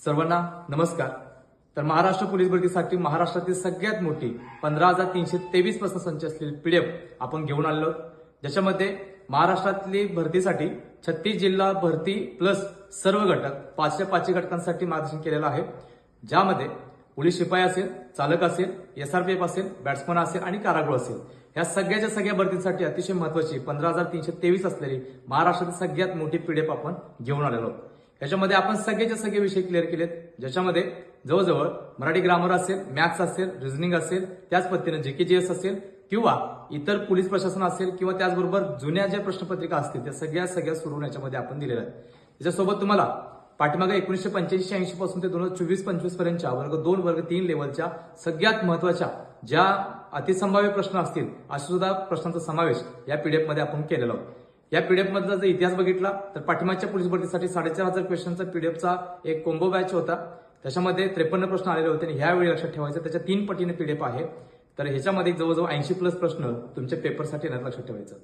सर्वांना नमस्कार। तर महाराष्ट्र पोलीस भरतीसाठी महाराष्ट्रातील सगळ्यात मोठी 15,323 प्रश्न संच असलेली पीडीएफ आपण घेऊन आलो, ज्याच्यामध्ये महाराष्ट्रातली भरतीसाठी 36 जिल्हा भरती प्लस सर्व घटक 5च्या 5 घटकांसाठी मार्गदर्शन केलेलं आहे, ज्यामध्ये पोलीस शिपाई असेल, चालक असेल, एसआरपीएफ असेल, बॅट्समन असेल आणि कारागृह असेल, या सगळ्याच्या सगळ्या भरतीसाठी अतिशय महत्वाची 15,323 असलेली महाराष्ट्रातील सगळ्यात मोठी पीडीएफ आपण घेऊन आलेलो आहोत। याच्यामध्ये आपण सगळेचे सगळे विषय क्लिअर केलेत, ज्याच्यामध्ये जवळजवळ मराठी ग्रामर असेल, मॅथ्स असेल, रिझनिंग असेल, त्याच पद्धतीने जीकेजीएस असेल किंवा इतर पोलीस प्रशासन असेल किंवा त्याचबरोबर जुन्या ज्या प्रश्नपत्रिका असतील त्या सगळ्या सोडून याच्यामध्ये आपण दिलेल्या आहेत। त्याच्यासोबत तुम्हाला पाठीमागे 1985-86 पासून ते 2024-25 पर्यंतच्या वर्ग 2 वर्ग 3 लेवलच्या सगळ्यात महत्वाच्या ज्या अतिसंभाव्य प्रश्न असतील अशा सुद्धा प्रश्नांचा समावेश या पीडीएफ मध्ये आपण केलेला आहोत। या पीडीएफ मधला जर इतिहास बघितला तर पाठीमागच्या पोलीस भरतीसाठी 4,500 क्वेश्चनचा पीडीएफचा एक कोंबो बॅच होता, त्याच्यामध्ये 53 प्रश्न आलेले होते आणि ह्यावेळी लक्षात ठेवायचं त्याच्या 3 पटीने पीडीएफ आहे। तर ह्याच्यामध्ये जवळजवळ 80+ प्रश्न तुमच्या पेपरसाठी लक्षात ठेवायचं।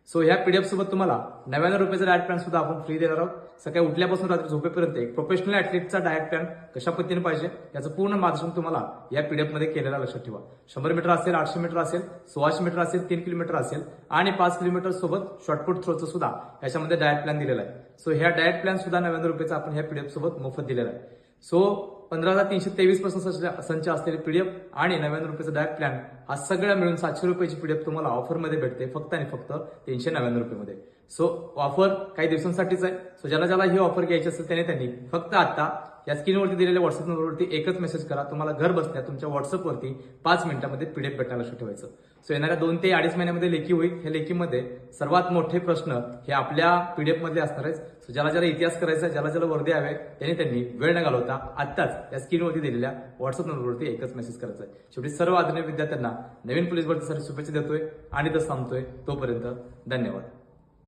सो ह्या पीडीएफ सोबत तुम्हाला 99 रुपयाचा डायट प्लॅन सुद्धा आपण फ्री देणार आहोत। सकाळी उठल्यापासून रात्री झोपेपर्यंत एक प्रोफेशनल ऍथलीटचा डायट प्लॅन कशा पद्धतीने पाहिजे याचं पूर्ण मार्गदर्शन तुम्हाला या पीडीएफ मध्ये केलेला लक्षात ठेवा। 100 मीटर असेल, 800 मीटर असेल, 1600 मीटर असेल, 3 किलोमीटर असेल आणि 5 किलोमीटर सोबत शॉर्टपुट थ्रोचं सुद्धा याच्यामध्ये डायट प्लॅन दिलेला आहे। सो ह्या डायट प्लॅन सुद्धा 99 रुपयाचा आपण ह्या पीडीएफ सोबत मोफत दिलेला आहे। सो 15,323 प्रश्न संच असलेले पीडीएफ आणि 99 रुपयाचा डायट प्लॅन हा सगळ्या मिळून 700 रुपयाची पीडीएफ तुम्हाला ऑफरमध्ये भेटते, फक्त आणि फक्त 399 रुपयामध्ये। सो ऑफर काही दिवसांसाठीच आहे। सो ज्याला ही ऑफर घ्यायची असेल त्यांनी फक्त आता या स्क्रीनवरती दिलेल्या व्हॉट्सअप नंबरवरती एकच मेसेज करा, तुम्हाला घर बसल्या तुमच्या व्हॉट्सअपवरती 5 मिनिटांमध्ये पीडीएफ भेटण्याला लक्षात ठेवायचं। सो येणाऱ्या 2 ते 2.5 महिन्यामध्ये लेखी होईल। ह्या लेखीमध्ये सर्वात मोठे प्रश्न हे आपल्या पीडीएफ मध्ये असणार आहेत। सो ज्याला इतिहास करायचा, ज्याला वर्दी हवे त्यांनी वेळ न घालवता आत्ताच या स्क्रीनवरती दिलेल्या व्हॉट्सअप नंबरवरती एकच मेसेज करायचा आहे। शेवटी सर्व आदरणीय विद्यार्थ्यांना नवीन पोलीस भरतीसाठी शुभेच्छा देतोय आणि तर थांबतोय तोपर्यंत धन्यवाद।